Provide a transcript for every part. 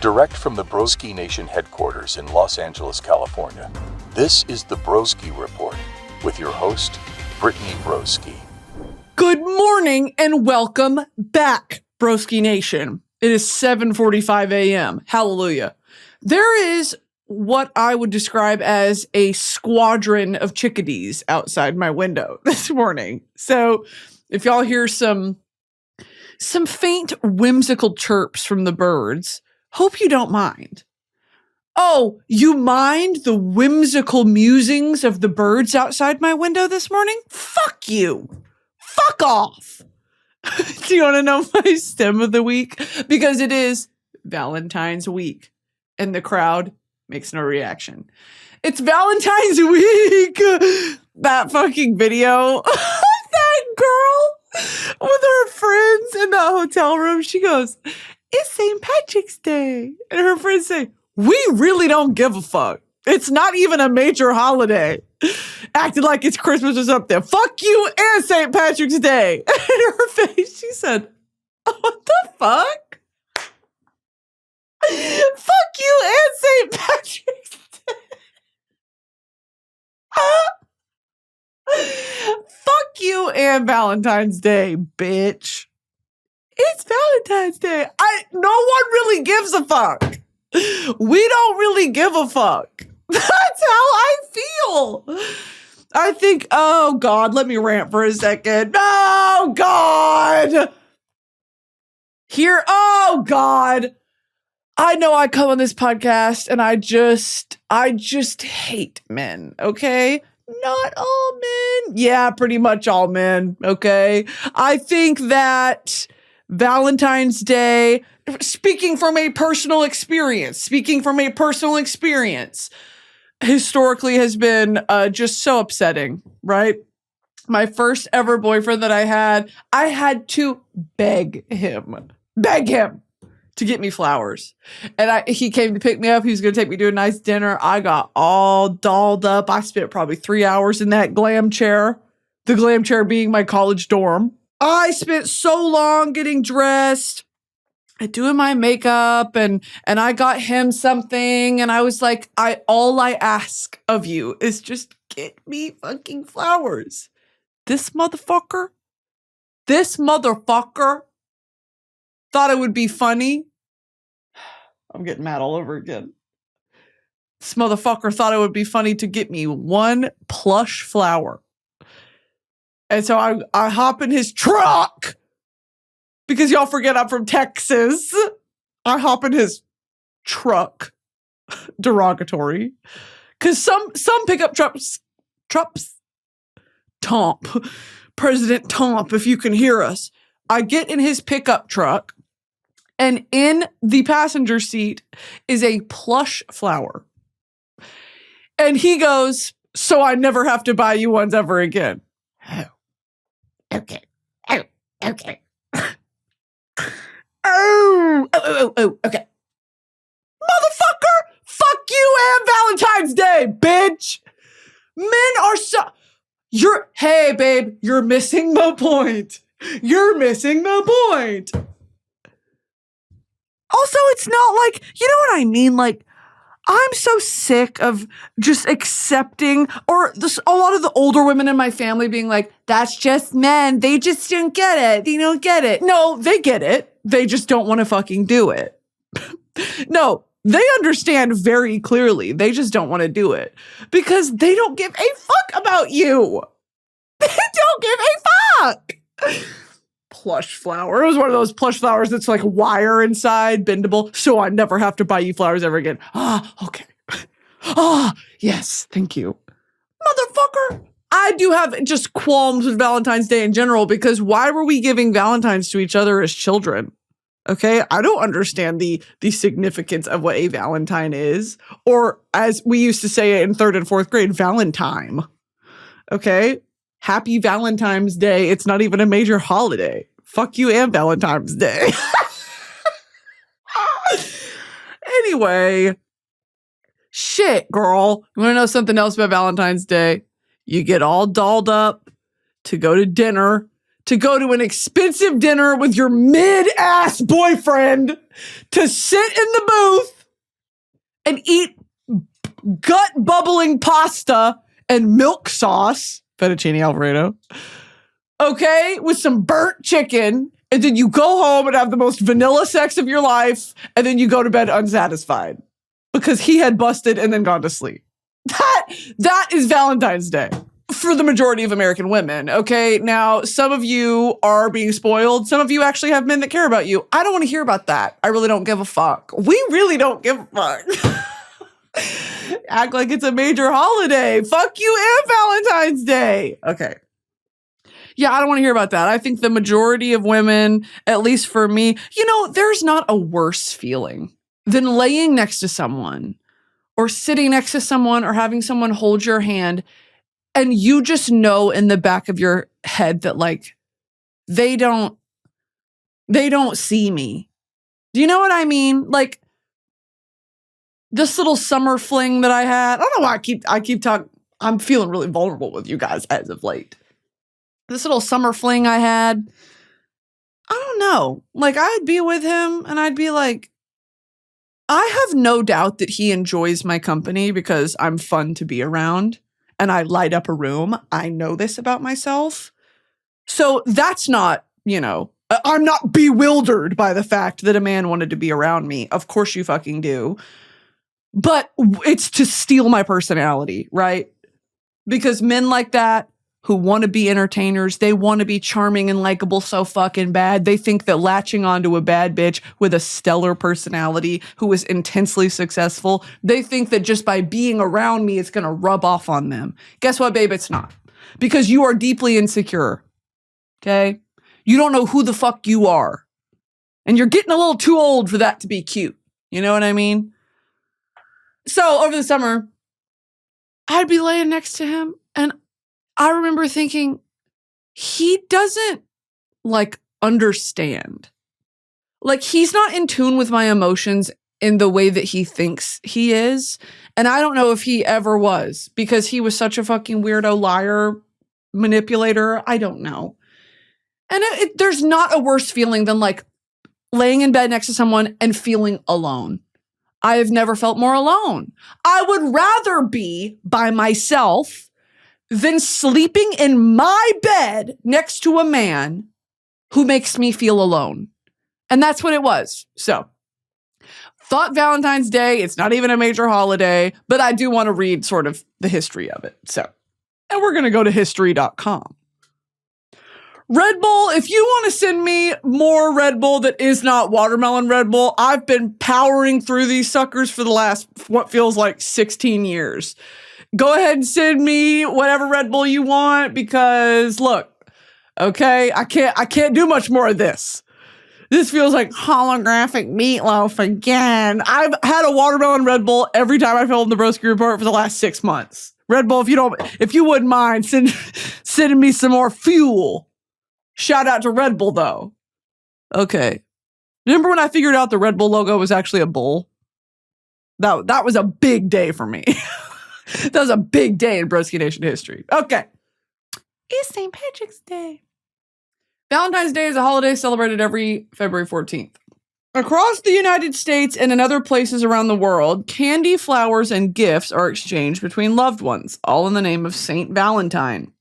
Direct from the broskination headquarters in Los Angeles, California, this is the Broski Report with your host, Brittany Broski. Good morning and welcome back, Broski Nation. It is 7:45 a.m. Hallelujah. There is what I would describe as a squadron of chickadees outside my window this morning. So if y'all hear some faint whimsical chirps from the birds, hope you don't mind. Oh, you mind the whimsical musings of the birds outside my window this morning? Fuck you. Fuck off. Do you want to know my stem of the week? Because it is Valentine's week and the crowd makes no reaction. It's Valentine's week. That fucking video. That girl with her friends in the hotel room. She goes, "It's St. Patrick's Day." And her friends say, "We really don't give a fuck. It's not even a major holiday." Acted like it's Christmas or something. Fuck you and St. Patrick's Day. And in her face, she said, "What the fuck? Fuck you and St. Patrick's Day." Fuck you and Valentine's Day, bitch. It's Valentine's Day. No one really gives a fuck. We don't really give a fuck. That's how I feel. I think, oh God, let me rant for a second. Oh God. Oh God. I know I come on this podcast and I just hate men, okay? Not all men. Yeah, pretty much all men, okay? I think that Valentine's Day, speaking from a personal experience, historically has been just so upsetting, right? My first ever boyfriend that I had to beg him to get me flowers. And he came to pick me up. He was going to take me to a nice dinner. I got all dolled up. I spent probably 3 hours in that glam chair, the glam chair being my college dorm. I spent so long getting dressed and doing my makeup and I got him something and I was like, all I ask of you is just get me fucking flowers. This motherfucker thought it would be funny. I'm getting mad all over again. This motherfucker thought it would be funny to get me one plush flower. And so I hop in his truck because y'all forget I'm from Texas. I hop in his truck, derogatory, because some pickup trucks, Tomp, President Tomp, if you can hear us. I get in his pickup truck, and in the passenger seat is a plush flower. And he goes, "So I never have to buy you ones ever again." Oh, okay. Oh, okay. Okay. Motherfucker, fuck you and Valentine's Day, bitch. Men are hey, babe, you're missing the point. Also, it's not like, you know what I mean? Like, I'm so sick of just accepting, or a lot of the older women in my family being like, "That's just men. They just don't get it. They don't get it." No, they get it. They just don't want to fucking do it. No, they understand very clearly. They just don't want to do it because they don't give a fuck about you. They don't give a fuck. Plush flower. It was one of those plush flowers that's like wire inside, bendable, so I never have to buy you flowers ever again. Okay. Yes, thank you. Motherfucker. I do have just qualms with Valentine's Day in general because why were we giving Valentines to each other as children? Okay, I don't understand the significance of what a Valentine is, or as we used to say in 3rd and 4th grade, Valentine. Okay, happy Valentine's Day. It's not even a major holiday. Fuck you and Valentine's Day. Anyway, shit, girl. You want to know something else about Valentine's Day? You get all dolled up to go to dinner, to go to an expensive dinner with your mid-ass boyfriend to sit in the booth and eat gut bubbling pasta and milk sauce, fettuccine alfredo, okay, with some burnt chicken, and then you go home and have the most vanilla sex of your life, and then you go to bed unsatisfied because he had busted and then gone to sleep. That is Valentine's Day for the majority of American women, okay? Now, some of you are being spoiled. Some of you actually have men that care about you. I don't want to hear about that. I really don't give a fuck. We really don't give a fuck. Act like it's a major holiday. Fuck you and Valentine's Day. Okay. Yeah, I don't want to hear about that. I think the majority of women, at least for me, there's not a worse feeling than laying next to someone or sitting next to someone or having someone hold your hand and you just know in the back of your head that like they don't see me. Do you know what I mean? Like this little summer fling that I had. I don't know why I keep talking. I'm feeling really vulnerable with you guys as of late. This little summer fling I had, I don't know. Like I'd be with him and I'd be like, I have no doubt that he enjoys my company because I'm fun to be around and I light up a room. I know this about myself. So that's not, I'm not bewildered by the fact that a man wanted to be around me. Of course you fucking do. But it's to steal my personality, right? Because men like that who want to be entertainers, they want to be charming and likable so fucking bad. They think that latching onto a bad bitch with a stellar personality who is intensely successful, they think that just by being around me, it's going to rub off on them. Guess what, babe? It's not. Because you are deeply insecure. Okay? You don't know who the fuck you are. And you're getting a little too old for that to be cute. You know what I mean? So over the summer, I'd be laying next to him and I remember thinking, he doesn't understand. Like he's not in tune with my emotions in the way that he thinks he is. And I don't know if he ever was because he was such a fucking weirdo liar, manipulator. I don't know. And there's not a worse feeling than laying in bed next to someone and feeling alone. I have never felt more alone. I would rather be by myself than sleeping in my bed next to a man who makes me feel alone. And that's what it was. So, thought Valentine's Day, it's not even a major holiday, but I do want to read sort of the history of it. So, and we're going to go to history.com. Redbull, if you want to send me more Redbull that is not watermelon Redbull, I've been powering through these suckers for the last, what feels like 16 years. Go ahead and send me whatever Red Bull you want because look, okay, I can't do much more of this. This feels like holographic meatloaf again. I've had a watermelon Red Bull every time I filmed the Broski Report for the last 6 months. Red Bull, if you wouldn't mind sending me some more fuel. Shout out to Red Bull though. Okay. Remember when I figured out the Red Bull logo was actually a bull? That was a big day for me. That was a big day in Broski Nation history. Okay. It's St. Patrick's Day. Valentine's Day is a holiday celebrated every February 14th. Across the United States and in other places around the world, candy, flowers, and gifts are exchanged between loved ones, all in the name of Saint Valentine.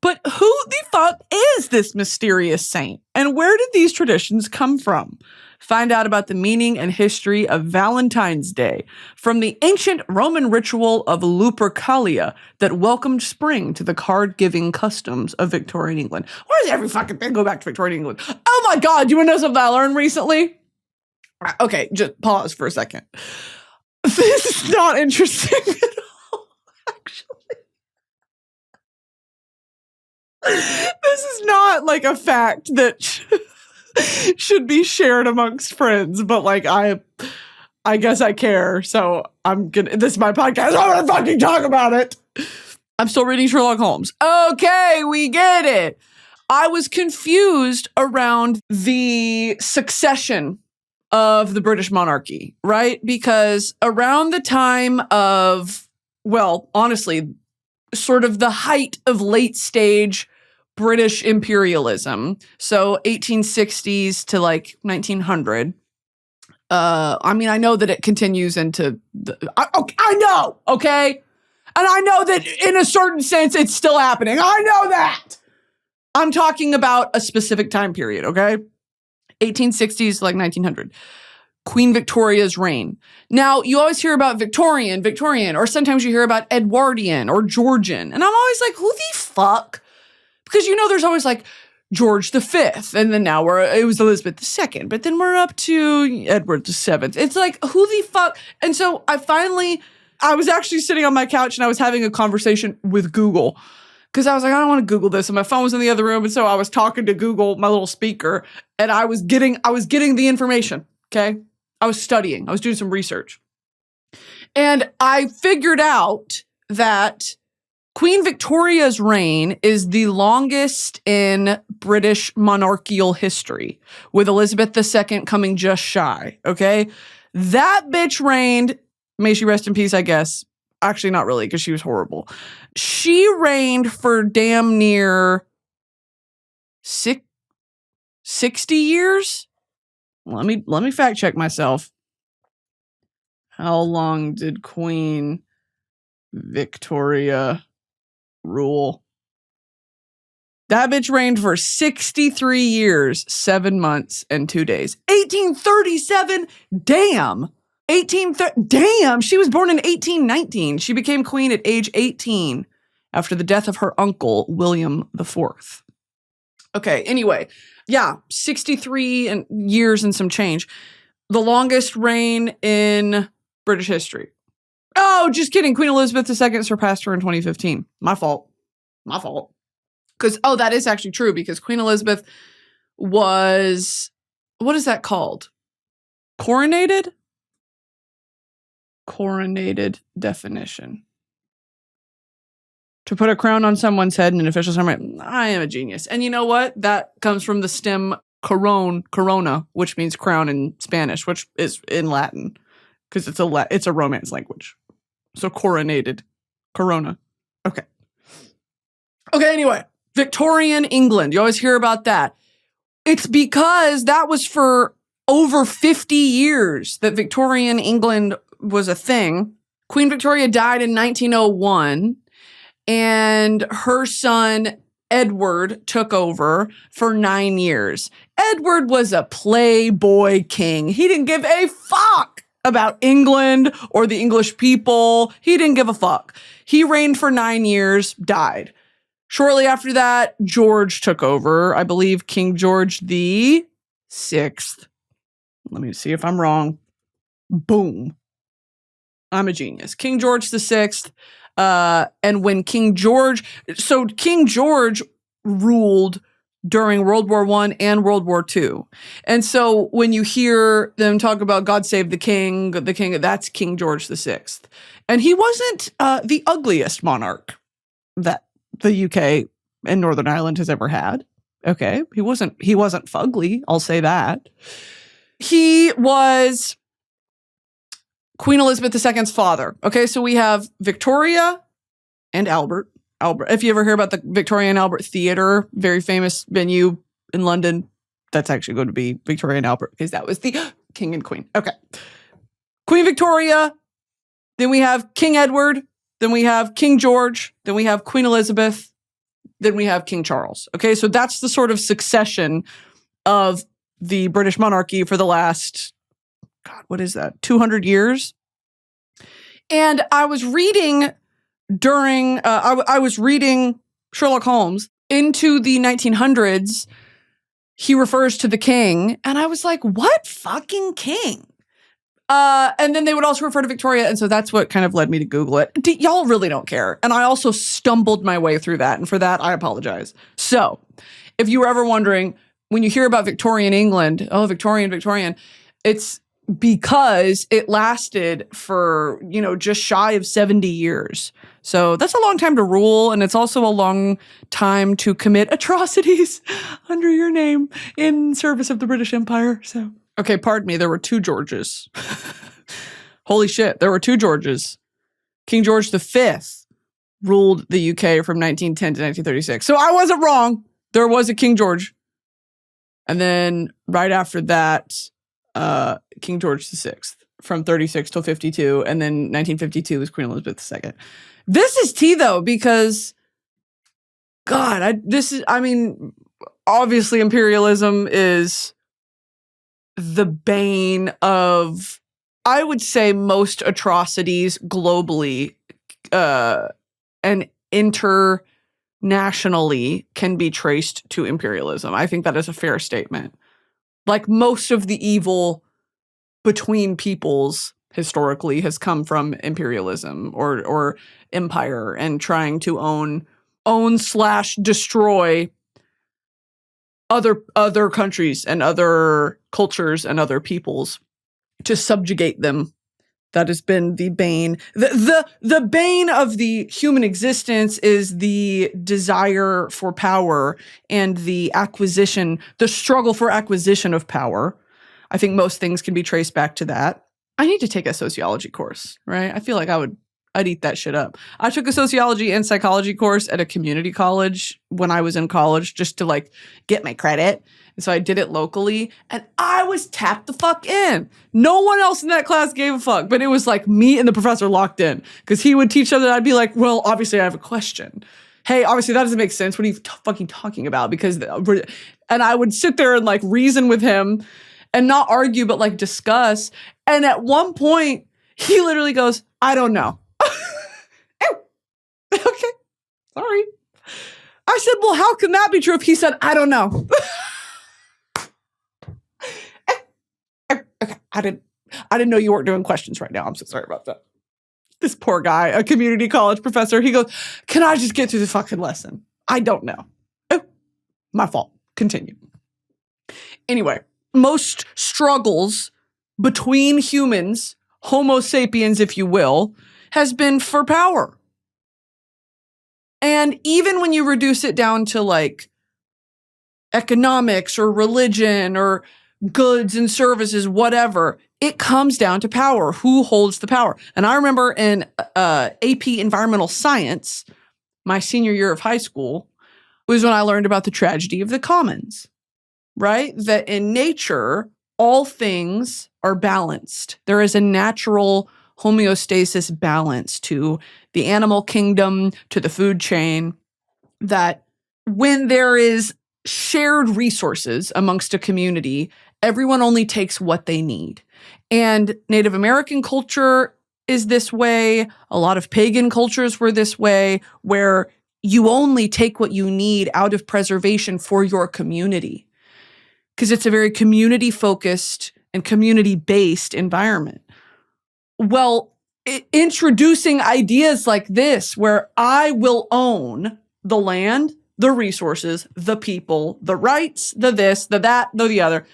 But who the fuck is this mysterious saint? And where did these traditions come from? Find out about the meaning and history of Valentine's Day from the ancient Roman ritual of Lupercalia that welcomed spring to the card-giving customs of Victorian England. Why does every fucking thing go back to Victorian England? Oh my God, you want to know something I learned recently? Okay, just pause for a second. This is not interesting at all, actually. This is not a fact that should be shared amongst friends, but I guess I care, so this is my podcast, I'm gonna fucking talk about it. I'm still reading Sherlock Holmes. Okay, we get it. I was confused around the succession of the British monarchy, right? Because around the time of, well, honestly, sort of the height of late stage British imperialism, so 1860s to 1900, I mean, I know that it continues into I know, okay? And I know that in a certain sense, it's still happening. I know that. I'm talking about a specific time period, okay? 1860s, like 1900. Queen Victoria's reign. Now, you always hear about Victorian, or sometimes you hear about Edwardian or Georgian. And I'm always like, who the fuck? Because, there's always like George V, and then now it was Elizabeth II, but then we're up to Edward VII. It's like, who the fuck? And so I was actually sitting on my couch and I was having a conversation with Google because I was like, I don't want to Google this. And my phone was in the other room. And so I was talking to Google, my little speaker, and I was getting the information. Okay. I was studying. I was doing some research. And I figured out that Queen Victoria's reign is the longest in British monarchical history, with Elizabeth II coming just shy, okay? That bitch reigned, may she rest in peace, I guess. Actually, not really, because she was horrible. She reigned for damn near 60 years? Let me fact check myself. How long did Queen Victoria rule? That bitch reigned for 63 years, 7 months, and 2 days. 1837? Damn! Damn! She was born in 1819. She became queen at age 18 after the death of her uncle, William IV. Okay, anyway. Yeah, 63 years and some change. The longest reign in British history. Oh, just kidding. Queen Elizabeth II surpassed her in 2015. My fault. Because, that is actually true, because Queen Elizabeth was, what is that called? Coronated? Coronated definition. To put a crown on someone's head in an official ceremony. I am a genius. And you know what? That comes from the stem corona, which means crown in Spanish, which is in Latin, because it's a Romance language. So coronated. Corona. Okay, anyway. Victorian England. You always hear about that. It's because that was for over 50 years that Victorian England was a thing. Queen Victoria died in 1901. And her son, Edward, took over for 9 years. Edward was a playboy king. He didn't give a fuck about England or the English people. He didn't give a fuck. He reigned for 9 years, died. Shortly after that, George took over. I believe King George the Sixth. Let me see if I'm wrong. Boom. I'm a genius. King George the Sixth. And when King George ruled during World War I and World War II. And so when you hear them talk about God Save the King, that's King George VI. And he wasn't the ugliest monarch that the UK and Northern Ireland has ever had. Okay. He wasn't fugly. I'll say that. He was Queen Elizabeth II's father. Okay. So we have Victoria and Albert. If you ever hear about the Victoria and Albert Theatre, very famous venue in London, that's actually going to be Victoria and Albert, because that was the king and queen. Okay. Queen Victoria. Then we have King Edward. Then we have King George. Then we have Queen Elizabeth. Then we have King Charles. Okay, so that's the sort of succession of the British monarchy for the last, 200 years? And I was reading I was reading Sherlock Holmes into the 1900s. He refers to the king, and I was like, what fucking king? And then they would also refer to Victoria, and so that's what kind of led me to Google it. Y'all really don't care. And I also stumbled my way through that, and for that, I apologize. So, if you were ever wondering, when you hear about Victorian England, Victorian, it's because it lasted for, just shy of 70 years. So that's a long time to rule, and it's also a long time to commit atrocities under your name in service of the British Empire. So, okay, pardon me, there were 2 Georges. Holy shit, there were 2 Georges. King George V ruled the UK from 1910 to 1936. So I wasn't wrong. There was a King George. And then right after that, King George VI from 36 till 52, and then 1952 was Queen Elizabeth II. This is tea though, because God, obviously imperialism is the bane of, I would say, most atrocities globally and internationally can be traced to imperialism. I think that is a fair statement. Like, most of the evil between peoples historically has come from imperialism or empire and trying to own/destroy other countries and other cultures and other peoples to subjugate them. That has been the bane. The bane of the human existence is the desire for power and the struggle for acquisition of power. I think most things can be traced back to that. I need to take a sociology course, right? I feel like I'd eat that shit up. I took a sociology and psychology course at a community college when I was in college just to like get my credit. And so I did it locally and I was tapped the fuck in. No one else in that class gave a fuck, but it was like me and the professor locked in because he would teach something. I'd be like, well, obviously I have a question. Hey, obviously that doesn't make sense. What are you fucking talking about? And I would sit there and like reason with him and not argue, but like discuss. And at one point he literally goes, I don't know. Okay, sorry. I said, well, how can that be true if he said, I don't know? Okay, I didn't know you weren't doing questions right now. I'm so sorry about that. This poor guy, a community college professor, he goes, can I just get through the fucking lesson? I don't know. Oh, my fault. Continue. Anyway, most struggles between humans, Homo sapiens, if you will, has been for power. And even when you reduce it down to like economics or religion or goods and services, whatever, it comes down to power. Who holds the power? And I remember in AP Environmental Science, my senior year of high school, was when I learned about the tragedy of the commons, right? That in nature, all things are balanced. There is a natural homeostasis balance to the animal kingdom, to the food chain, that when there is shared resources amongst a community, everyone only takes what they need. And Native American culture is this way. A lot of pagan cultures were this way, where you only take what you need out of preservation for your community, because it's a very community-focused and community-based environment. Well, introducing ideas like this, where I will own the land, the resources, the people, the rights, the this, the that, the other,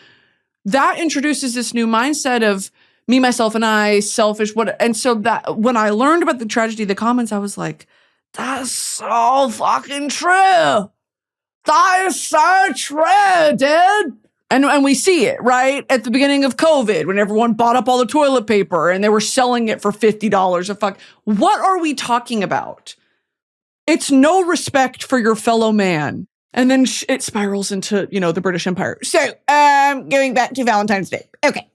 that introduces this new mindset of me, myself, and I, selfish, what. And so that when I learned about the tragedy of the commons, I was like, that's so fucking true. That is so true, dude. And we see it, right? At the beginning of COVID, when everyone bought up all the toilet paper and they were selling it for $50 a fuck. What are we talking about? It's no respect for your fellow man. And then it spirals into, the British Empire. So, going back to Valentine's Day. Okay.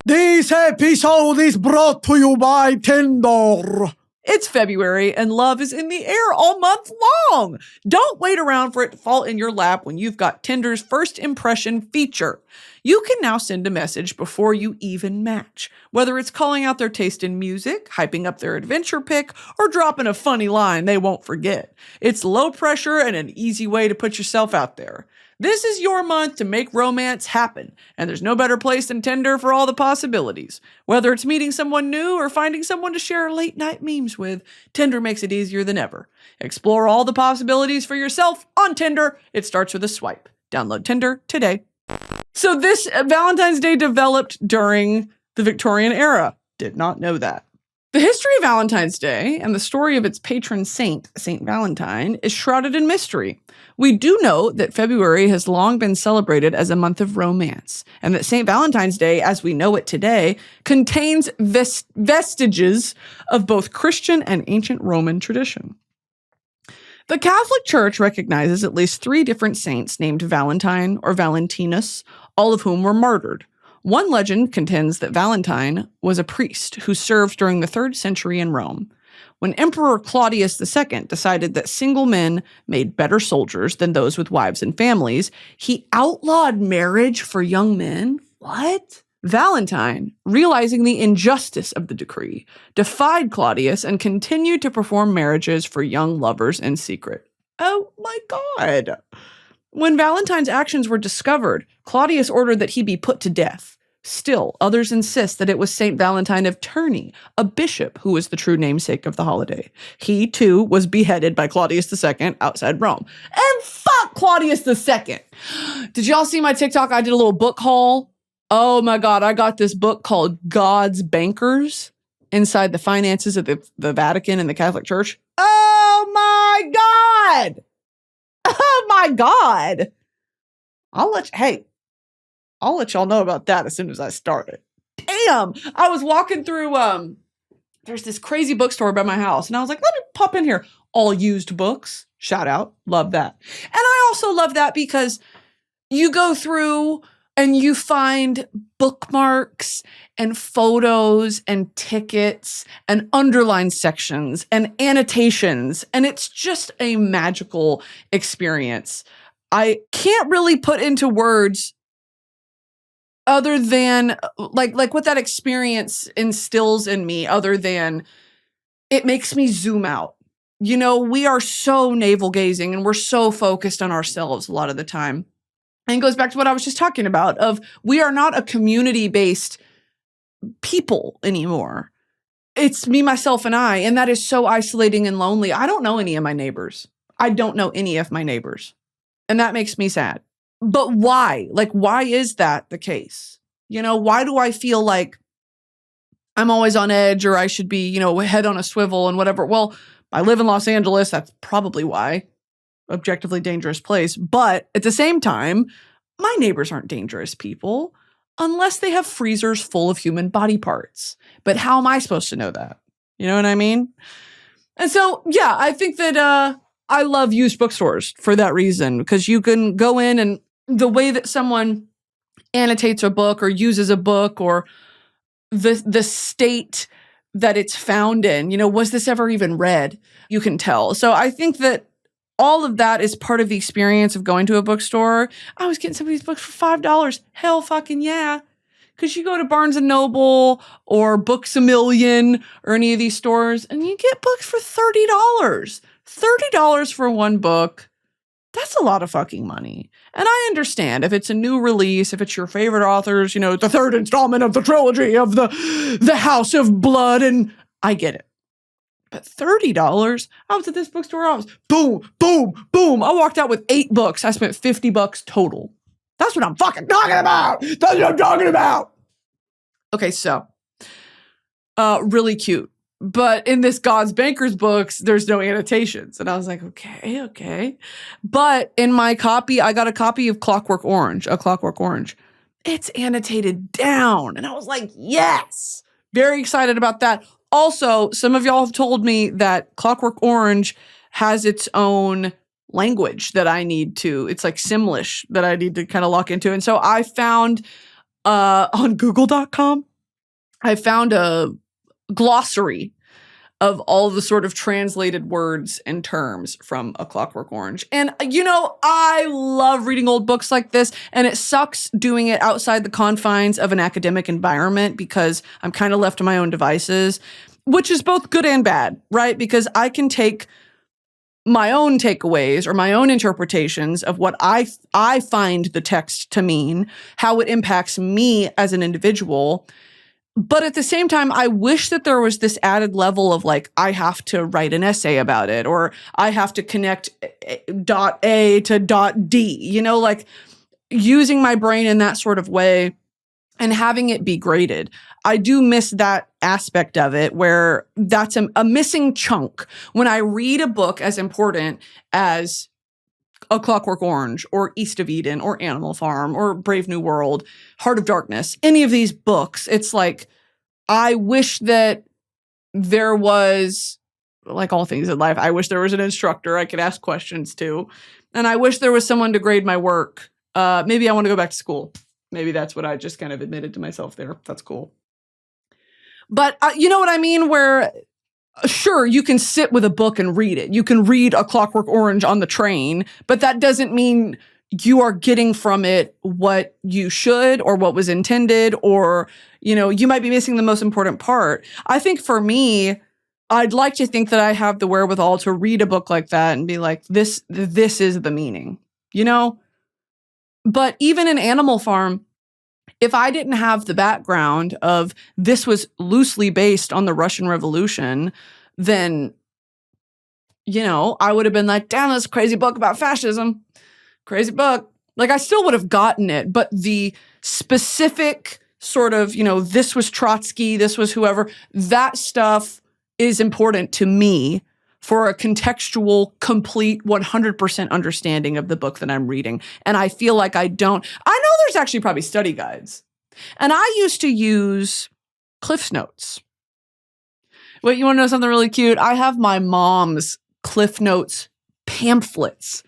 This episode is brought to you by Tinder. It's February and love is in the air all month long. Don't wait around for it to fall in your lap when you've got Tinder's first impression feature. You can now send a message before you even match, whether it's calling out their taste in music, hyping up their adventure pic, or dropping a funny line they won't forget. It's low pressure and an easy way to put yourself out there. This is your month to make romance happen, and there's no better place than Tinder for all the possibilities. Whether it's meeting someone new or finding someone to share late night memes with, Tinder makes it easier than ever. Explore all the possibilities for yourself on Tinder. It starts with a swipe. Download Tinder today. So this Valentine's Day developed during the Victorian era. Did not know that. The history of Valentine's Day and the story of its patron saint, Saint Valentine, is shrouded in mystery. We do know that February has long been celebrated as a month of romance, and that Saint Valentine's Day, as we know it today, contains vestiges of both Christian and ancient Roman tradition. The Catholic Church recognizes at least 3 different saints named Valentine or Valentinus, all of whom were martyred. One legend contends that Valentine was a priest who served during the 3rd century in Rome. When Emperor Claudius II decided that single men made better soldiers than those with wives and families, he outlawed marriage for young men. What? Valentine, realizing the injustice of the decree, defied Claudius and continued to perform marriages for young lovers in secret. Oh my God. When Valentine's actions were discovered, Claudius ordered that he be put to death. Still, others insist that it was Saint Valentine of Terni, a bishop who was the true namesake of the holiday. He, too, was beheaded by Claudius II outside Rome. And fuck Claudius II! Did y'all see my TikTok? I did a little book haul. Oh my God, I got this book called God's Bankers Inside the Finances of the Vatican and the Catholic Church. Oh my God! Oh my God! I'll let y'all know about that as soon as I start it. Damn! I was walking through, there's this crazy bookstore by my house, and I was like, let me pop in here. All used books. Shout out. Love that. And I also love that because you go through and you find bookmarks and photos and tickets and underline sections and annotations, and it's just a magical experience. I can't really put into words other than like what that experience instills in me, other than it makes me zoom out. You know, we are so navel gazing and we're so focused on ourselves a lot of the time. And it goes back to what I was just talking about of we are not a community-based people anymore. It's me, myself, and I. And that is so isolating and lonely. I don't know any of my neighbors. And that makes me sad. But why? Like, why is that the case? You know, why do I feel like I'm always on edge or I should be, you know, head on a swivel and whatever? Well, I live in Los Angeles. That's probably why. Objectively dangerous place. But at the same time, my neighbors aren't dangerous people unless they have freezers full of human body parts. But how am I supposed to know that? You know what I mean? And so, yeah, I think that I love used bookstores for that reason, because you can go in and the way that someone annotates a book or uses a book or the state that it's found in, you know, was this ever even read? You can tell. So I think that all of that is part of the experience of going to a bookstore. I was getting some of these books for $5. Hell fucking yeah. Because you go to Barnes & Noble or Books A Million or any of these stores and you get books for $30. $30 for one book. That's a lot of fucking money. And I understand if it's a new release, if it's your favorite authors, you know, the 3rd installment of the trilogy of the House of Blood, and I get it. But $30? I was at this bookstore, I was boom, boom, boom. I walked out with 8 books. I spent $50 total. That's what I'm fucking talking about. That's what I'm talking about. Okay, so, really cute. But in this God's Bankers books, there's no annotations. And I was like, okay. But in my copy, I got a copy of Clockwork Orange, A Clockwork Orange. It's annotated down. And I was like, yes. Very excited about that. Also, some of y'all have told me that Clockwork Orange has its own language that I need to, it's like Simlish that I need to kind of lock into. And so I found on google.com, I found a glossary of all the sort of translated words and terms from A Clockwork Orange. And, you know, I love reading old books like this, and it sucks doing it outside the confines of an academic environment because I'm kind of left to my own devices, which is both good and bad, right? Because I can take my own takeaways or my own interpretations of what I find the text to mean, how it impacts me as an individual. But at the same time, I wish that there was this added level of like, I have to write an essay about it, or I have to connect dot A to dot D, you know, like using my brain in that sort of way and having it be graded. I do miss that aspect of it where that's a missing chunk. When I read a book as important as A Clockwork Orange or East of Eden or Animal Farm or Brave New World, Heart of Darkness, any of these books, it's like, I wish that there was like all things in life, I wish there was an instructor I could ask questions to. And I wish there was someone to grade my work. Maybe I want to go back to school. Maybe that's what I just kind of admitted to myself there. That's cool. But you know what I mean? Where, sure, you can sit with a book and read it. You can read A Clockwork Orange on the train, but that doesn't mean you are getting from it what you should or what was intended, or, you know, you might be missing the most important part. I think for me, I'd like to think that I have the wherewithal to read a book like that and be like, this is the meaning, you know? But even in Animal Farm, if I didn't have the background of this was loosely based on the Russian Revolution, then, you know, I would have been like, damn, that's a crazy book about fascism. Crazy book. Like, I still would have gotten it, but the specific sort of, you know, this was Trotsky, this was whoever, that stuff is important to me for a contextual, complete 100% understanding of the book that I'm reading. And I feel like I don't. I know there's actually probably study guides. And I used to use Cliff's Notes. Wait, you want to know something really cute? I have my mom's Cliff Notes pamphlets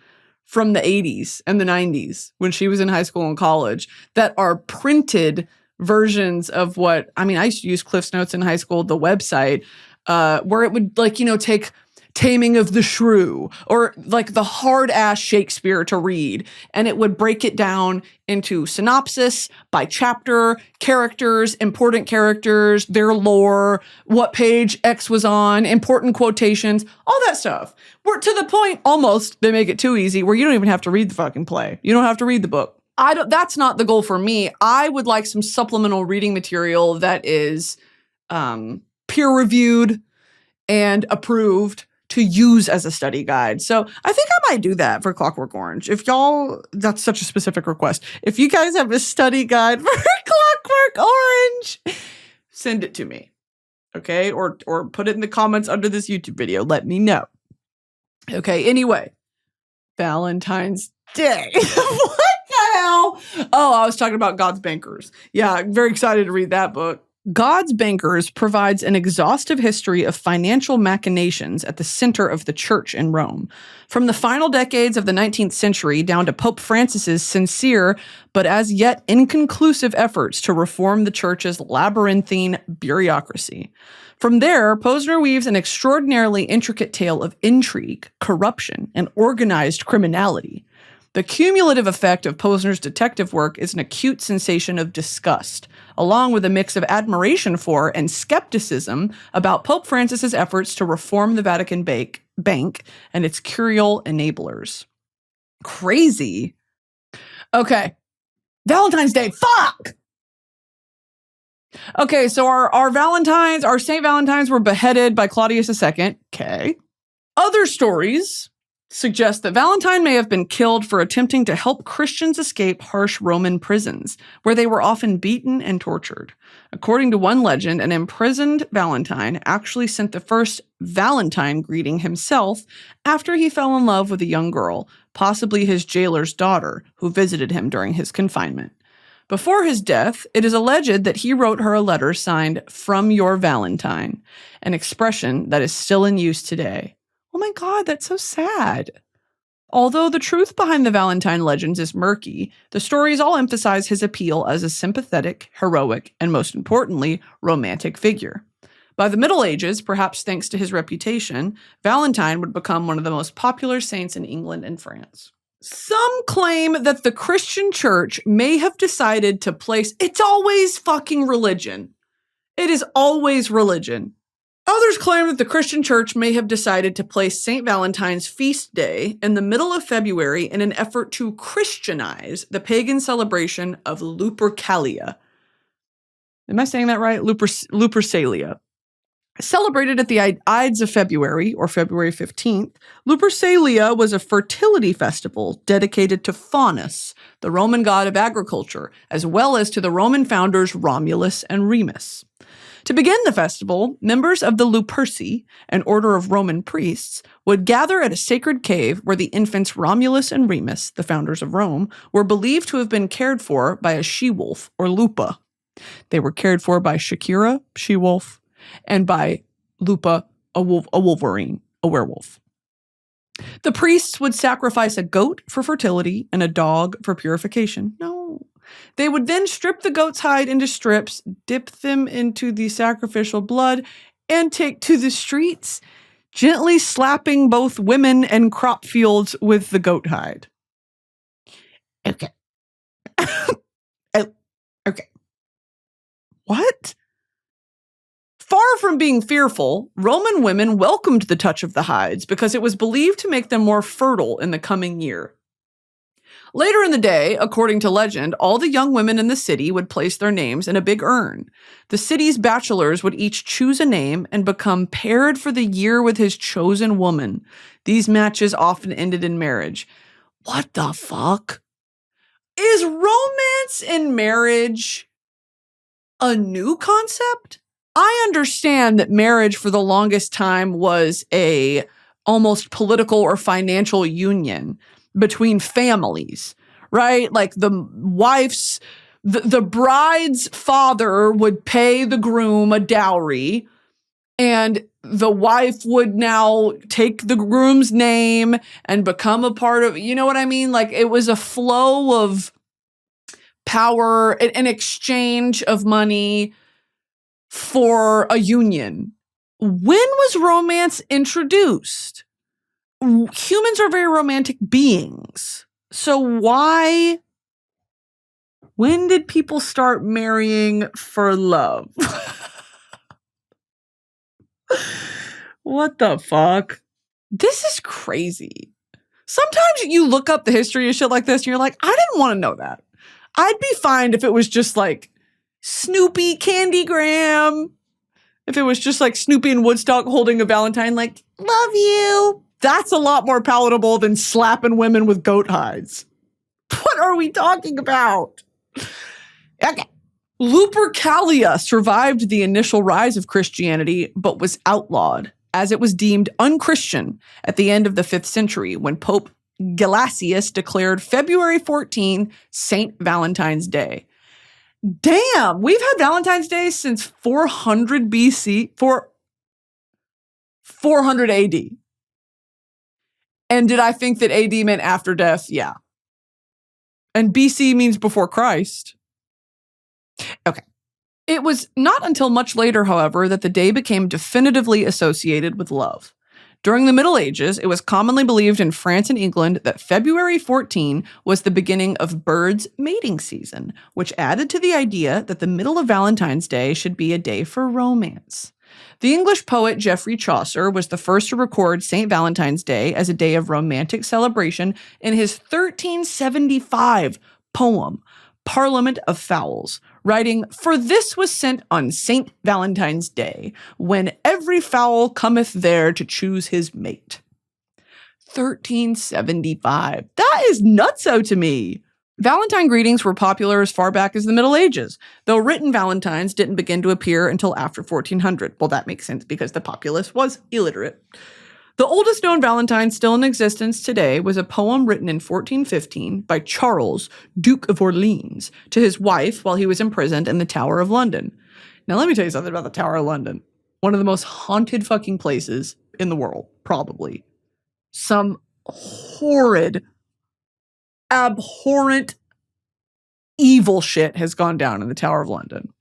from the 80s and the 90s when she was in high school and college that are printed versions of what, I mean, I used to use Cliff's Notes in high school, the website, where it would, like, you know, take Taming of the Shrew or like the hard ass Shakespeare to read. And it would break it down into synopsis by chapter, characters, important characters, their lore, what page X was on, important quotations, all that stuff. We're to the point, almost, they make it too easy, where you don't even have to read the fucking play. You don't have to read the book. That's not the goal for me. I would like some supplemental reading material that is peer-reviewed and approved to use as a study guide. So I think I might do that for Clockwork Orange. If y'all, that's such a specific request. If you guys have a study guide for Clockwork Orange, send it to me. Okay? Or put it in the comments under this YouTube video. Let me know. Okay, anyway. Valentine's Day. What the hell? Oh, I was talking about God's Bankers. Yeah, I'm very excited to read that book. God's Bankers provides an exhaustive history of financial machinations at the center of the church in Rome. From the final decades of the 19th century down to Pope Francis's sincere but as yet inconclusive efforts to reform the church's labyrinthine bureaucracy. From there, Posner weaves an extraordinarily intricate tale of intrigue, corruption, and organized criminality. The cumulative effect of Posner's detective work is an acute sensation of disgust, along with a mix of admiration for and skepticism about Pope Francis's efforts to reform the Vatican Bank and its curial enablers. Crazy. Okay. Valentine's Day. Fuck! Okay, so our Valentines, our St. Valentines were beheaded by Claudius II. Okay. Other stories suggest that Valentine may have been killed for attempting to help Christians escape harsh Roman prisons, where they were often beaten and tortured. According to one legend, an imprisoned Valentine actually sent the first Valentine greeting himself after he fell in love with a young girl, possibly his jailer's daughter, who visited him during his confinement. Before his death, it is alleged that he wrote her a letter signed "From Your Valentine," an expression that is still in use today. Oh my God, that's so sad. Although the truth behind the Valentine legends is murky, the stories all emphasize his appeal as a sympathetic, heroic, and most importantly, romantic figure. By the Middle Ages, perhaps thanks to his reputation, Valentine would become one of the most popular saints in England and France. Some claim that the Christian church may have decided to place, it's always fucking religion. It is always religion. Others claim that the Christian church may have decided to place St. Valentine's feast day in the middle of February in an effort to Christianize the pagan celebration of Lupercalia. Am I saying that right? Lupercalia. Celebrated at the Ides of February, or February 15th, Lupercalia was a fertility festival dedicated to Faunus, the Roman god of agriculture, as well as to the Roman founders Romulus and Remus. To begin the festival, members of the Luperci, an order of Roman priests, would gather at a sacred cave where the infants Romulus and Remus, the founders of Rome, were believed to have been cared for by a she-wolf, or lupa. They were cared for by Shakira, she-wolf, and by Lupa, a wolverine, a werewolf. The priests would sacrifice a goat for fertility and a dog for purification. No. They would then strip the goat's hide into strips, dip them into the sacrificial blood, and take to the streets, gently slapping both women and crop fields with the goat hide. Okay. Okay. What? Far from being fearful, Roman women welcomed the touch of the hides because it was believed to make them more fertile in the coming year. Later in the day, according to legend, all the young women in the city would place their names in a big urn. The city's bachelors would each choose a name and become paired for the year with his chosen woman. These matches often ended in marriage. What the fuck? Is romance in marriage a new concept? I understand that marriage for the longest time was a almost political or financial union between families, right? Like the bride's father would pay the groom a dowry, and the wife would now take the groom's name and become a part of, you know what I mean? Like it was a flow of power, an exchange of money for a union. When was romance introduced? Humans are very romantic beings. So when did people start marrying for love? What the fuck? This is crazy. Sometimes you look up the history of shit like this and you're like, I didn't want to know that. I'd be fine if it was just like Snoopy Candygram. If it was just like Snoopy and Woodstock holding a Valentine like, love you. That's a lot more palatable than slapping women with goat hides. What are we talking about? Okay. Lupercalia survived the initial rise of Christianity, but was outlawed, as it was deemed unchristian at the end of the 5th century when Pope Gelasius declared February 14 St. Valentine's Day. Damn, we've had Valentine's Day since 400 BC, 400 AD. And did I think that AD meant after death? Yeah. And BC means before Christ. Okay. It was not until much later, however, that the day became definitively associated with love. During the Middle Ages, it was commonly believed in France and England that February 14 was the beginning of birds' mating season, which added to the idea that the middle of Valentine's Day should be a day for romance. The English poet Geoffrey Chaucer was the first to record St. Valentine's Day as a day of romantic celebration in his 1375 poem, Parliament of Fowls, writing, "For this was sent on St. Valentine's Day, when every fowl cometh there to choose his mate." 1375. That is nutso to me. Valentine greetings were popular as far back as the Middle Ages, though written valentines didn't begin to appear until after 1400. Well, that makes sense because the populace was illiterate. The oldest known Valentine still in existence today was a poem written in 1415 by Charles, Duke of Orleans, to his wife while he was imprisoned in the Tower of London. Now, let me tell you something about the Tower of London. One of the most haunted fucking places in the world, probably. Some horrid, abhorrent, evil shit has gone down in the Tower of London.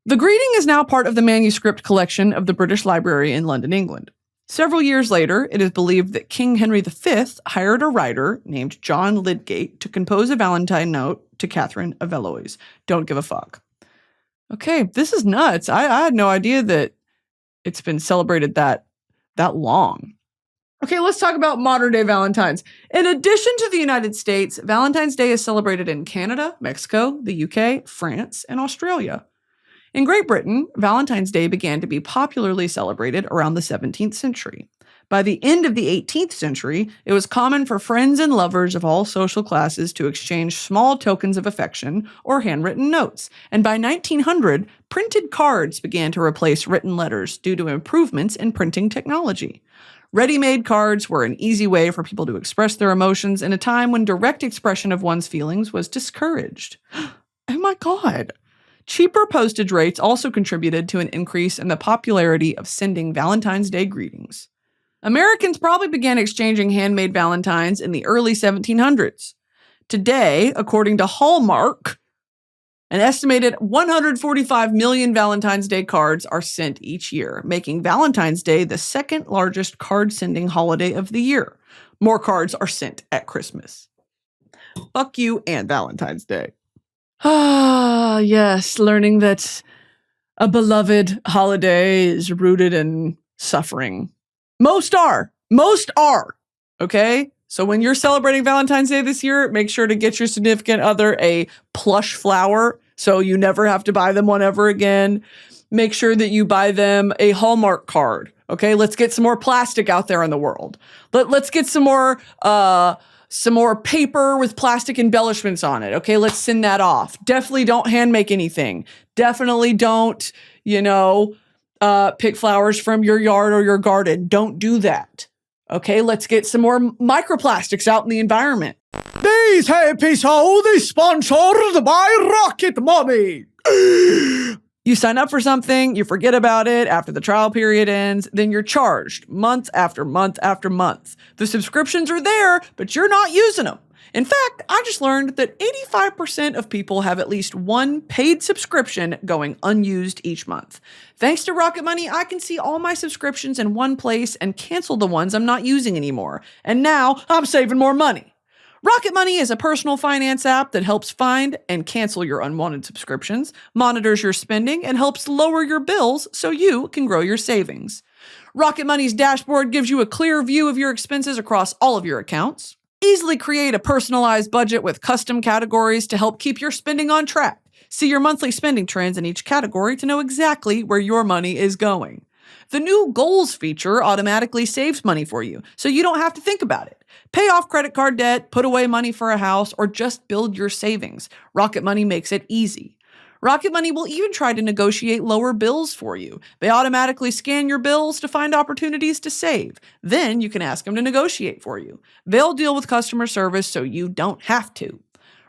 The greeting is now part of the manuscript collection of the British Library in London, England. Several years later, it is believed that King Henry V hired a writer named John Lydgate to compose a Valentine note to Catherine of Valois. Don't give a fuck. Okay, this is nuts. I had no idea that it's been celebrated that long. Okay, let's talk about modern day Valentines. In addition to the United States, Valentine's Day is celebrated in Canada, Mexico, the UK, France, and Australia. In Great Britain, Valentine's Day began to be popularly celebrated around the 17th century. By the end of the 18th century, it was common for friends and lovers of all social classes to exchange small tokens of affection or handwritten notes. And by 1900, printed cards began to replace written letters due to improvements in printing technology. Ready-made cards were an easy way for people to express their emotions in a time when direct expression of one's feelings was discouraged. Oh my God. Cheaper postage rates also contributed to an increase in the popularity of sending Valentine's Day greetings. Americans probably began exchanging handmade valentines in the early 1700s. Today, according to Hallmark, an estimated 145 million Valentine's Day cards are sent each year, making Valentine's Day the second largest card-sending holiday of the year. More cards are sent at Christmas. Fuck you and Valentine's Day. Ah, yes, learning that a beloved holiday is rooted in suffering. Most are. Okay? So when you're celebrating Valentine's Day this year, make sure to get your significant other a plush flower so you never have to buy them one ever again. Make sure that you buy them a Hallmark card. Okay? Let's get some more plastic out there in the world. Let's get some more paper with plastic embellishments on it. Okay, let's send that off. Definitely don't hand make anything. Definitely don't, pick flowers from your yard or your garden. Don't do that. Okay, let's get some more microplastics out in the environment. This episode is sponsored by Rocket Money. You sign up for something, you forget about it after the trial period ends, then you're charged month after month after month. The subscriptions are there, but you're not using them. In fact, I just learned that 85% of people have at least one paid subscription going unused each month. Thanks to Rocket Money, I can see all my subscriptions in one place and cancel the ones I'm not using anymore. And now I'm saving more money. Rocket Money is a personal finance app that helps find and cancel your unwanted subscriptions, monitors your spending, and helps lower your bills so you can grow your savings. Rocket Money's dashboard gives you a clear view of your expenses across all of your accounts. Easily create a personalized budget with custom categories to help keep your spending on track. See your monthly spending trends in each category to know exactly where your money is going. The new Goals feature automatically saves money for you, so you don't have to think about it. Pay off credit card debt, put away money for a house, or just build your savings. Rocket Money makes it easy. Rocket Money will even try to negotiate lower bills for you. They automatically scan your bills to find opportunities to save. Then you can ask them to negotiate for you. They'll deal with customer service so you don't have to.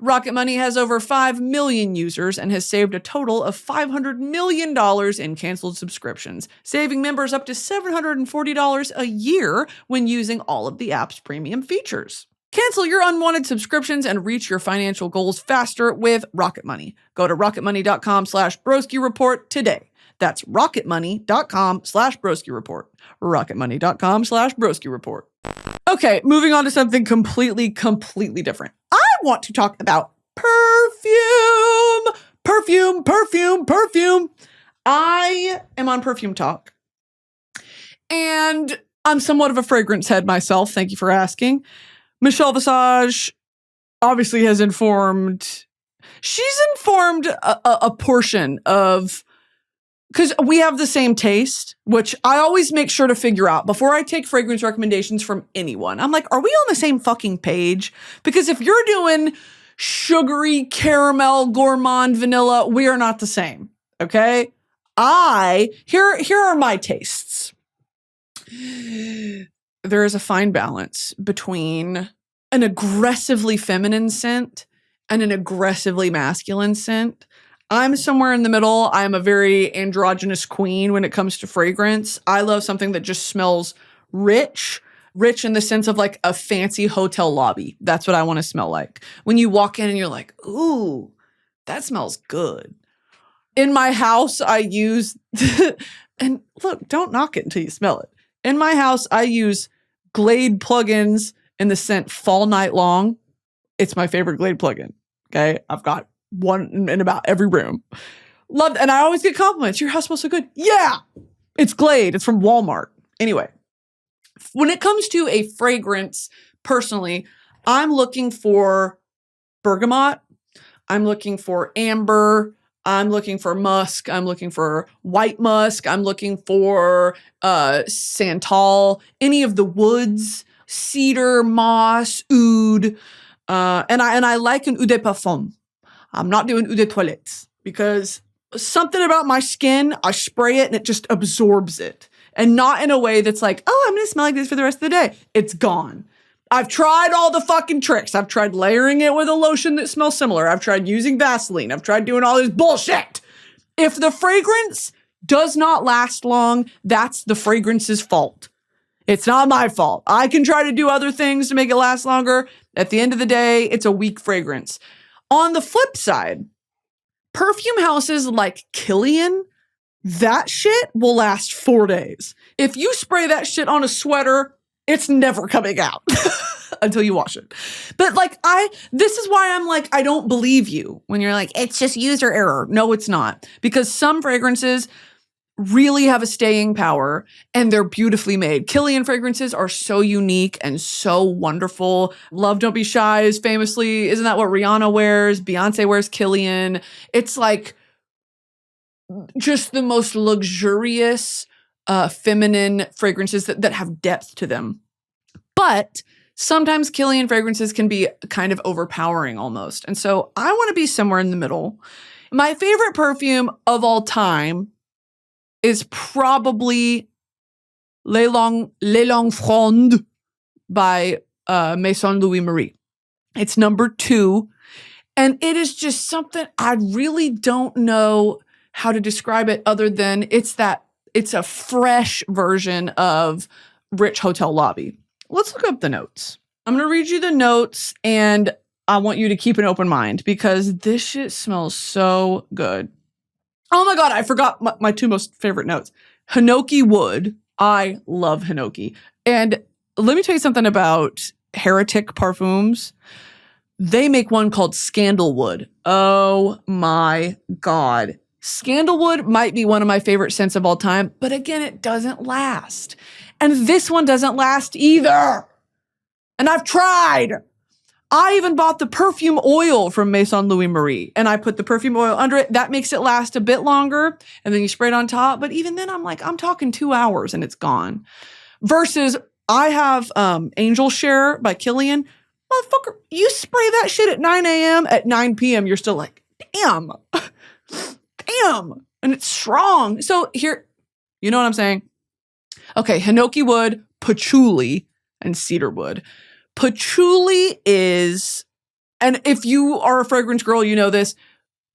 Rocket Money has over 5 million users and has saved a total of $500 million in canceled subscriptions, saving members up to $740 a year when using all of the app's premium features. Cancel your unwanted subscriptions and reach your financial goals faster with Rocket Money. Go to rocketmoney.com/BroskiReport today. That's rocketmoney.com/BroskiReport. rocketmoney.com/BroskiReport. Okay, moving on to something completely different. I want to talk about perfume. Perfume. I am on Perfume Talk. And I'm somewhat of a fragrance head myself. Thank you for asking. Michelle Visage obviously has informed a portion of, because we have the same taste, which I always make sure to figure out before I take fragrance recommendations from anyone. I'm like, are we on the same fucking page? Because if you're doing sugary, caramel, gourmand, vanilla, we are not the same. Okay? Here are my tastes. There is a fine balance between an aggressively feminine scent and an aggressively masculine scent. I'm somewhere in the middle. I'm a very androgynous queen when it comes to fragrance. I love something that just smells rich in the sense of like a fancy hotel lobby. That's what I want to smell like. When you walk in and you're like, ooh, that smells good. In my house, I use, and look, don't knock it until you smell it. In my house, I use Glade plugins in the scent Fall Night Long. It's my favorite Glade plugin. Okay. I've got one in about every room. Loved, and I always get compliments. Your house smells so good. Yeah. It's Glade. It's from Walmart. Anyway, when it comes to a fragrance, personally, I'm looking for bergamot. I'm looking for amber. I'm looking for musk. I'm looking for white musk. I'm looking for santal, any of the woods, cedar, moss, oud. And I like an eau de parfum. I'm not doing eau de toilette because something about my skin, I spray it and it just absorbs it. And not in a way that's like, oh, I'm going to smell like this for the rest of the day. It's gone. I've tried all the fucking tricks. I've tried layering it with a lotion that smells similar. I've tried using Vaseline. I've tried doing all this bullshit. If the fragrance does not last long, that's the fragrance's fault. It's not my fault. I can try to do other things to make it last longer. At the end of the day, it's a weak fragrance. On the flip side, perfume houses like Kilian, that shit will last 4 days. If you spray that shit on a sweater, it's never coming out until you wash it. But this is why I'm like, I don't believe you when you're like, it's just user error. No, it's not. Because some fragrances really have a staying power and they're beautifully made. Kilian fragrances are so unique and so wonderful. Love Don't Be Shy is famously, isn't that what Rihanna wears? Beyonce wears Kilian. It's like just the most luxurious, feminine fragrances that have depth to them. But sometimes Kilian fragrances can be kind of overpowering almost. And so I want to be somewhere in the middle. My favorite perfume of all time is probably Les Longues Frondes by Maison Louis Marie. It's number 2. And it is just something I really don't know how to describe it other than it's a fresh version of Rich Hotel Lobby. Let's look up the notes. I'm going to read you the notes and I want you to keep an open mind because this shit smells so good. Oh my God, I forgot my 2 most favorite notes. Hinoki wood. I love Hinoki. And let me tell you something about Heretic Parfums. They make one called Scandalwood. Oh my God. Scandalwood might be one of my favorite scents of all time, but again, it doesn't last. And this one doesn't last either. And I've tried. I even bought the perfume oil from Maison Louis Marie and I put the perfume oil under it. That makes it last a bit longer. And then you spray it on top. But even then I'm talking 2 hours and it's gone. Versus I have Angel Share by Kilian. Motherfucker, you spray that shit at 9 a.m. At 9 p.m. You're still like, damn. Damn. And it's strong. So here, you know what I'm saying? Okay, Hinoki wood, patchouli, and cedarwood. Patchouli is, and if you are a fragrance girl, you know this,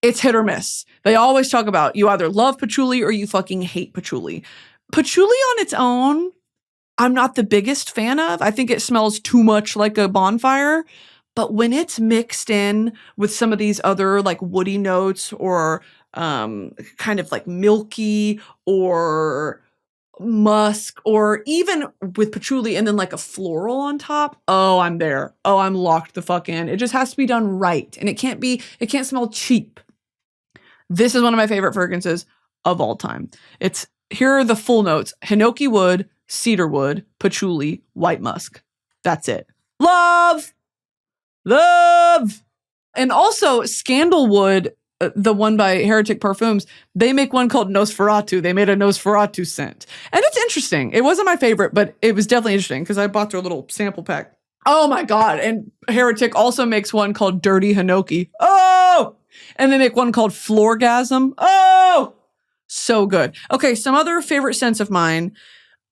it's hit or miss. They always talk about you either love patchouli or you fucking hate patchouli. Patchouli on its own, I'm not the biggest fan of. I think it smells too much like a bonfire. But when it's mixed in with some of these other like woody notes or kind of like milky or musk or even with patchouli and then like a floral on top. Oh, I'm there. Oh, I'm locked the fuck in. It just has to be done right. And it can't smell cheap. This is one of my favorite fragrances of all time. Here are the full notes. Hinoki wood, cedarwood, patchouli, white musk. That's it. Love. And also Scandalwood, the one by Heretic Parfums, they make one called Nosferatu. They made a Nosferatu scent. And it's interesting. It wasn't my favorite, but it was definitely interesting because I bought their little sample pack. Oh my God. And Heretic also makes one called Dirty Hinoki. Oh! And they make one called Floorgasm. Oh! So good. Okay, some other favorite scents of mine.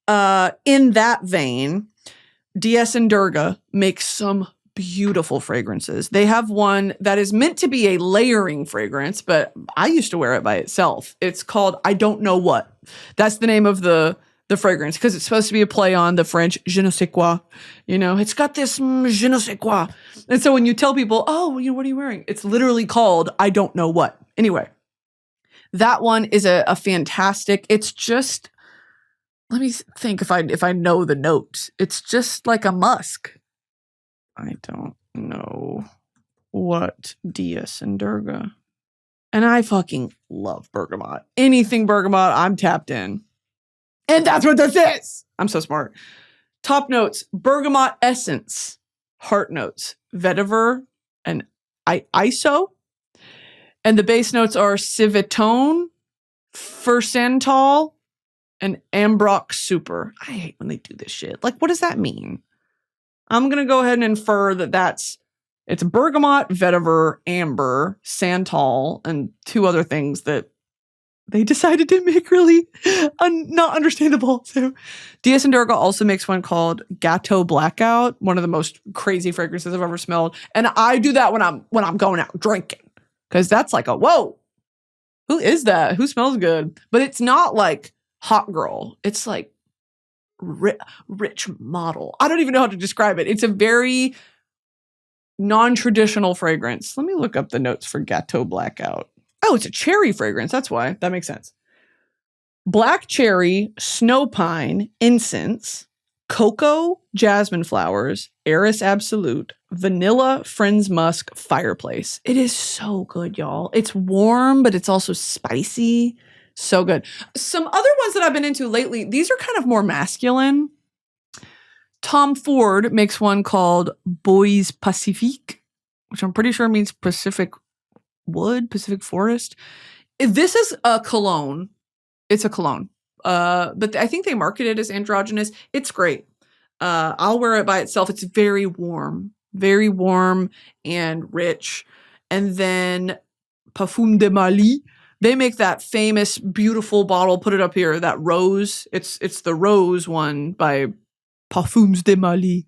In that vein, DS and Durga makes some beautiful fragrances. They have one that is meant to be a layering fragrance, but I used to wear it by itself. It's called I Don't Know What. That's the name of the fragrance because it's supposed to be a play on the French je ne sais quoi. You know, it's got this je ne sais quoi. And so when you tell people, oh, you know, what are you wearing? It's literally called I Don't Know What. Anyway, that one is a fantastic. It's just, let me think if I know the note. It's just like a musk. I don't know what DS and Durga. And I fucking love bergamot. Anything bergamot, I'm tapped in. And that's what this is. I'm so smart. Top notes, bergamot essence. Heart notes, vetiver and iso. And the base notes are civitone, fursantal, and ambrox super. I hate when they do this shit. Like, what does that mean? I'm going to go ahead and infer that it's bergamot, vetiver, amber, santal, and 2 other things that they decided to make really not understandable. So DS and Durga also makes one called Gateau Blackout, one of the most crazy fragrances I've ever smelled. And I do that when I'm going out drinking because that's like a whoa. Who is that? Who smells good? But it's not like hot girl. It's like rich model. I don't even know how to describe it. It's a very non-traditional fragrance. Let me look up the notes for Gateau Blackout. Oh, it's a cherry fragrance. That's why. That makes sense. Black cherry, snow pine, incense, cocoa, jasmine flowers, Eris Absolute, vanilla, friends musk, fireplace. It is so good, y'all. It's warm, but it's also spicy. So good. Some other ones that I've been into lately, these are kind of more masculine. Tom Ford makes one called Bois Pacifique, which I'm pretty sure means Pacific wood, Pacific forest. This is a cologne. It's a cologne. But I think they market it as androgynous. It's great. I'll wear it by itself. It's very warm and rich. And then Parfum de Mali, they make that famous, beautiful bottle. Put it up here. That rose. It's the rose one by Parfums de Mali.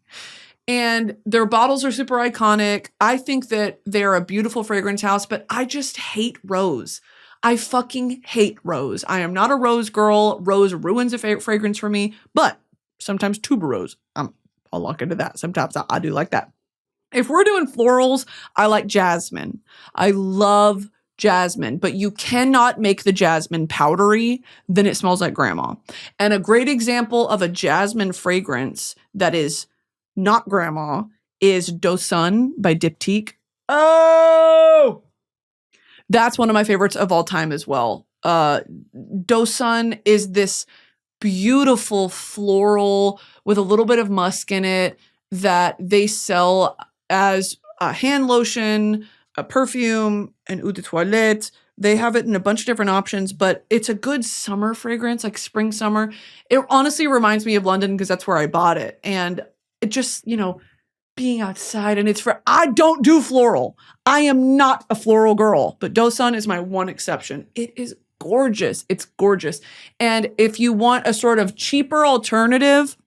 And their bottles are super iconic. I think that they're a beautiful fragrance house, but I just hate rose. I fucking hate rose. I am not a rose girl. Rose ruins a fragrance for me, but sometimes tuberose. I'll lock into that. Sometimes I do like that. If we're doing florals, I like jasmine. I love jasmine, but you cannot make the jasmine powdery, then it smells like grandma. And a great example of a jasmine fragrance that is not grandma is Dosun by Diptyque. Oh! That's one of my favorites of all time as well. Dosun is this beautiful floral with a little bit of musk in it that they sell as a hand lotion, a perfume, an eau de toilette. They have it in a bunch of different options, but it's a good summer fragrance, like spring, summer. It honestly reminds me of London because that's where I bought it. And it just, being outside, and I don't do floral. I am not a floral girl, but Dosun is my one exception. It is gorgeous. It's gorgeous. And if you want a sort of cheaper alternative,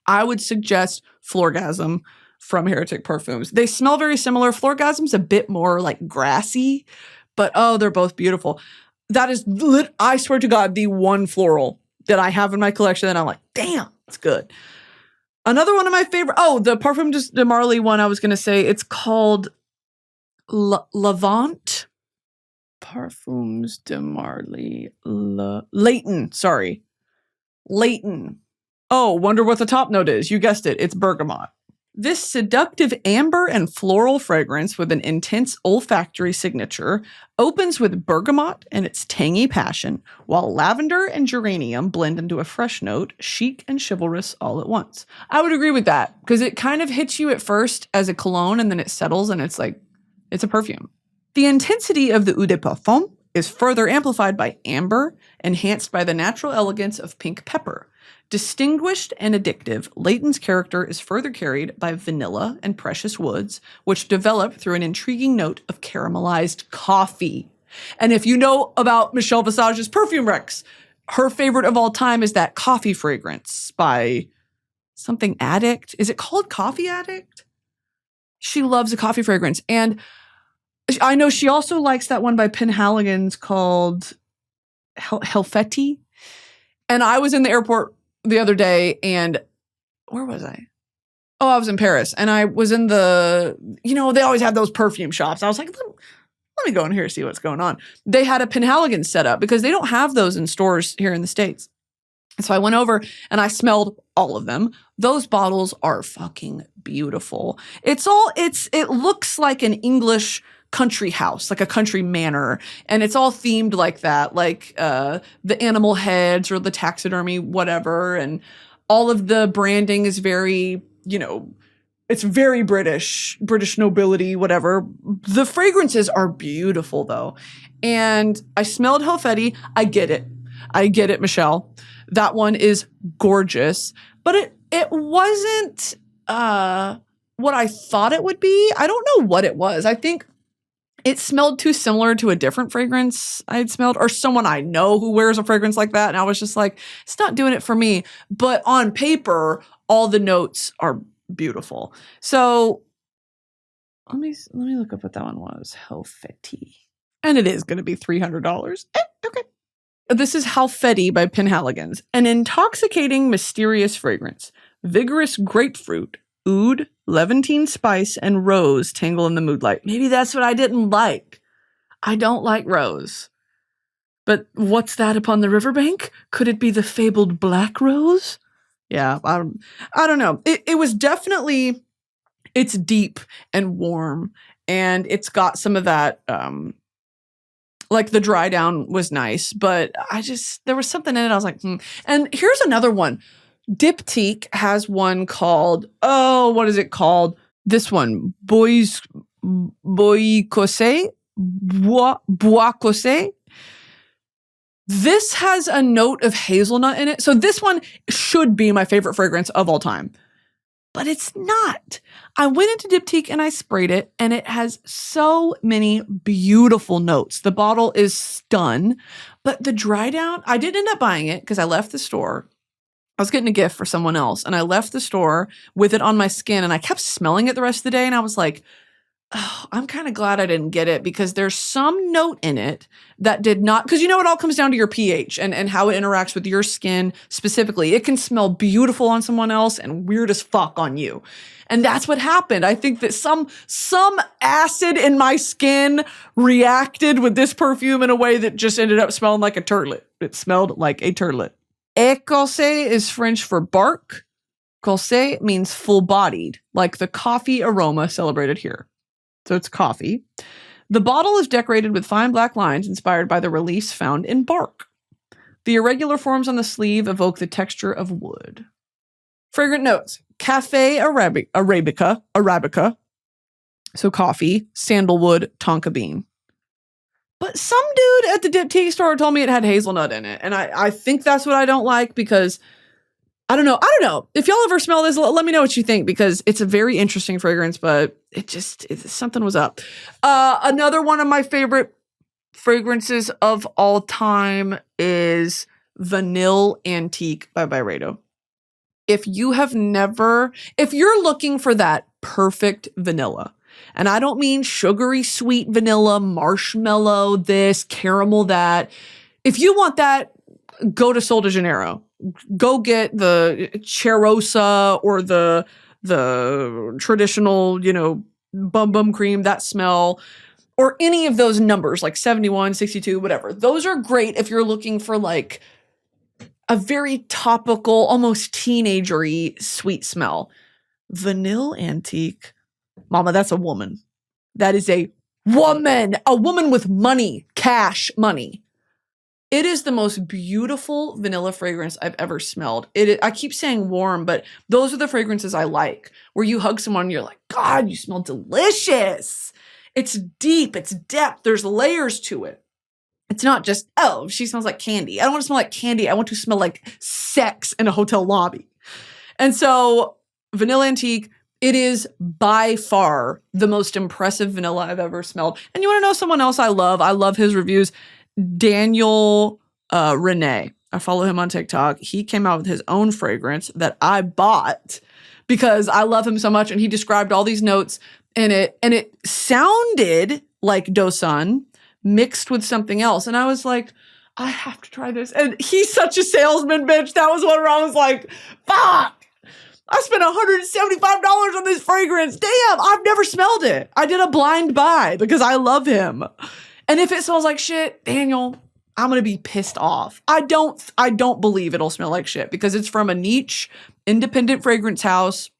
I would suggest Florgasm from Heretic Perfumes. They smell very similar. Florgasm's a bit more like grassy, but they're both beautiful. That is, I swear to God, the one floral that I have in my collection that I'm like, damn, it's good. Another one of my favorite, the Parfum de Marly one I was going to say, it's called Levant. Parfums de Marly. Leighton, sorry. Leighton. Oh, wonder what the top note is. You guessed it. It's bergamot. This seductive amber and floral fragrance with an intense olfactory signature opens with bergamot and its tangy passion, while lavender and geranium blend into a fresh note, chic and chivalrous all at once. I would agree with that because it kind of hits you at first as a cologne and then it settles and it's like, it's a perfume. The intensity of the eau de parfum is further amplified by amber, enhanced by the natural elegance of pink pepper. Distinguished and addictive, Leighton's character is further carried by vanilla and precious woods, which develop through an intriguing note of caramelized coffee. And if you know about Michelle Visage's perfume recs, her favorite of all time is that coffee fragrance by something Addict. Is it called Coffee Addict? She loves a coffee fragrance. And I know she also likes that one by Penhaligon's called Helfetti. And I was in the airport the other day, and where was I? Oh, I was in Paris, and I was in the, they always have those perfume shops. I was like, let me go in here and see what's going on. They had a Penhaligon set up because they don't have those in stores here in the States. And so I went over and I smelled all of them. Those bottles are fucking beautiful. It looks like an English country house, like a country manor. And it's all themed like that, like the animal heads or the taxidermy, whatever. And all of the branding is very, it's very British nobility, whatever. The fragrances are beautiful though. And I smelled Helfetti. I get it, Michelle. That one is gorgeous, but it wasn't what I thought it would be. I don't know what it was. I think it smelled too similar to a different fragrance I'd smelled, or someone I know who wears a fragrance like that. And I was just like, it's not doing it for me. But on paper, all the notes are beautiful. So let me look up what that one was. Helfetti. And it is going to be $300. Okay. This is Halfetti by Penhaligon's. An intoxicating, mysterious fragrance. Vigorous grapefruit, oud, Levantine spice, and rose tangle in the moonlight. Maybe that's what I didn't like. I don't like rose. But what's that upon the riverbank? Could it be the fabled black rose? Yeah, I don't know. It was definitely, it's deep and warm, and it's got some of that, like the dry down was nice, but there was something in it. I was like, And here's another one. Diptyque has one called, what is it called? This one, Bois Cossé. This has a note of hazelnut in it. So this one should be my favorite fragrance of all time, but it's not. I went into Diptyque and I sprayed it, and it has so many beautiful notes. The bottle is stun, but the dry down, I didn't end up buying it because I left the store. I was getting a gift for someone else, and I left the store with it on my skin, and I kept smelling it the rest of the day, and I was like, oh, I'm kind of glad I didn't get it, because there's some note in it that did not, because it all comes down to your pH and how it interacts with your skin specifically. It can smell beautiful on someone else and weird as fuck on you. And that's what happened. I think that some acid in my skin reacted with this perfume in a way that just ended up smelling like a turlet. It smelled like a turlet. Écossais is French for bark. Cossé means full-bodied, like the coffee aroma celebrated here. So it's coffee. The bottle is decorated with fine black lines inspired by the reliefs found in bark. The irregular forms on the sleeve evoke the texture of wood. Fragrant notes. Cafe Arabica. So coffee, sandalwood, tonka bean. But some dude at the Diptyque store told me it had hazelnut in it. And I think that's what I don't like, because I don't know. If y'all ever smell this, let me know what you think, because it's a very interesting fragrance, but something was up. Another one of my favorite fragrances of all time is Vanille Antique by Byredo. If you're looking for that perfect vanilla, and I don't mean sugary sweet vanilla, marshmallow this, caramel that. If you want that, go to Sol de Janeiro. Go get the Cheirosa or the traditional, bum bum cream, that smell, or any of those numbers like 71, 62, whatever. Those are great if you're looking for like a very topical, almost teenagery sweet smell. Vanille Antique. Mama, that's a woman. That is a woman with money, cash money. It is the most beautiful vanilla fragrance I've ever smelled. I keep saying warm, but those are the fragrances I like, where you hug someone and you're like, God, you smell delicious. It's deep, it's depth, there's layers to it. It's not just, oh, she smells like candy. I don't want to smell like candy. I want to smell like sex in a hotel lobby. And so Vanilla Antique, it is by far the most impressive vanilla I've ever smelled. And you want to know someone else I love? I love his reviews. Daniel Rene. I follow him on TikTok. He came out with his own fragrance that I bought because I love him so much. And he described all these notes in it. And it sounded like Dosun mixed with something else. And I was like, I have to try this. And he's such a salesman, bitch. That was one where I was like, fuck. I spent $175 on this fragrance. Damn, I've never smelled it. I did a blind buy because I love him. And if it smells like shit, Daniel, I'm going to be pissed off. I don't believe it'll smell like shit because it's from a niche independent fragrance house.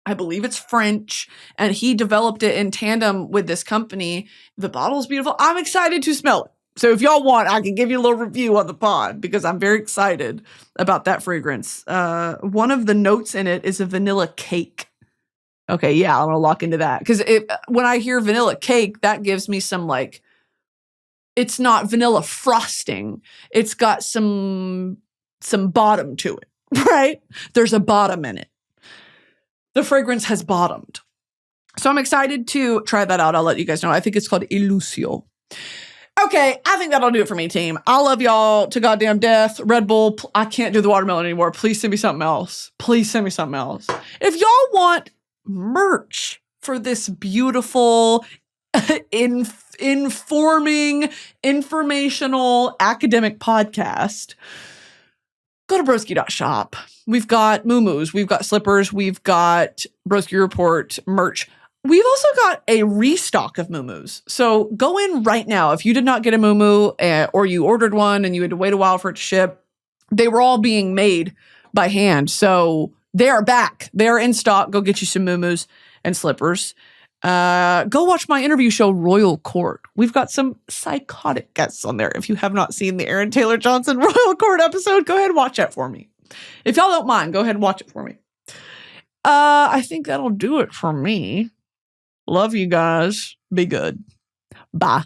I believe it's French, and he developed it in tandem with this company. The bottle's beautiful. I'm excited to smell it. So if y'all want, I can give you a little review on the pod because I'm very excited about that fragrance. One of the notes in it is a vanilla cake. Okay, yeah, I'm going to lock into that. Because when I hear vanilla cake, that gives me some like, it's not vanilla frosting. It's got some bottom to it, right? There's a bottom in it. The fragrance has bottomed. So I'm excited to try that out. I'll let you guys know. I think it's called Illusio. Okay, I think that'll do it for me, team. I love y'all to goddamn death. Redbull, I can't do the watermelon anymore. Please send me something else. Please send me something else. If y'all want merch for this beautiful, informing, informational, academic podcast, go to broski.shop. We've got muumuus, we've got slippers, we've got Broski Report merch. We've also got a restock of muumuus. So go in right now. If you did not get a muumu or you ordered one and you had to wait a while for it to ship, they were all being made by hand. So they are back. They are in stock. Go get you some muumus and slippers. Go watch my interview show, Royal Court. We've got some psychotic guests on there. If you have not seen the Aaron Taylor Johnson Royal Court episode, go ahead and watch that for me. If y'all don't mind, go ahead and watch it for me. I think that'll do it for me. Love you guys. Be good. Bye.